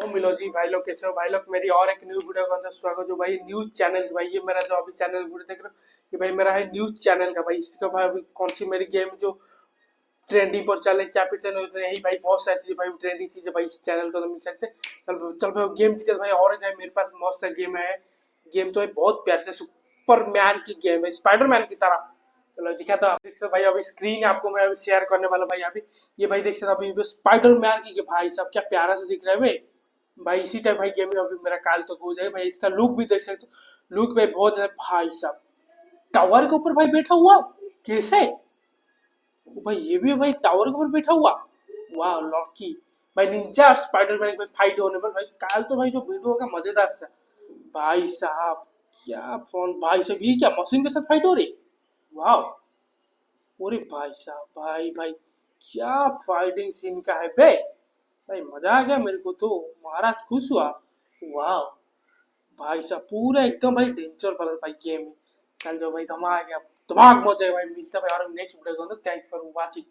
ओ मिलो जी भाई लोग, कैसे हो भाई लोग। मेरी और एक न्यू वीडियो के अंदर स्वागत हो भाई। न्यूज चैनल भाई, ये मेरा जो अभी चैनल वीडियो देख रहे हो, ये भाई मेरा है न्यूज चैनल का भाई। इसका भाई अभी कौन सी मेरी गेम जो ट्रेंडिंग पर चले, क्या फिर चैनल यही भाई, बहुत सारी चीजें भाई, ट्रेंडिंग चीजें भाई इस चैनल को तो मिल सकते हैं। चल चल भाई गेम दिक्कत भाई, और एक है मेरे पास मौत से गेम है। गेम तो है बहुत प्यार से, सुपरमैन की गेम है, स्पाइडरमैन की तरह। चलो दिखा था, देख सकते भाई अभी स्क्रीन आपको मैं अभी शेयर करने वाला भाई। अभी ये भाई देख सकते अभी स्पाइडरमैन की भाई साहब, क्या प्यारा से दिख रहा है भाई। भाई इसी टाइप भाई गेम में अभी मेरा काल तक हो जाएगा भाई। इसका लुक भी देख सकते हो, लुक भाई बहुत ज्यादा भाई साहब। टावर के ऊपर भाई बैठा हुआ कैसे भाई, ये भी भाई टावर के ऊपर बैठा हुआ। वाह लॉकी भाई, निंजा और स्पाइडरमैन में फाइट होने पर भाई काल तो भाई जो वीडियो होगा मजेदार सा। भाई साहब क्या फोन भाई साहब, ये क्या मशीन के साथ फाइट हो रही। वाह, अरे भाई साहब, भाई भाई क्या फाइटिंग सीन का है बे। भाई मजा आ गया मेरे को तो, महाराज खुश हुआ। वाह भाई साहब, पूरा एकदम भाई डेंजर वाला भाई गेम है। कल जो भाई धमाल गया, धमाक मचा भाई। मिलता भाई और नेक्स्ट वीडियो को, थैंक फॉर वाचिंग।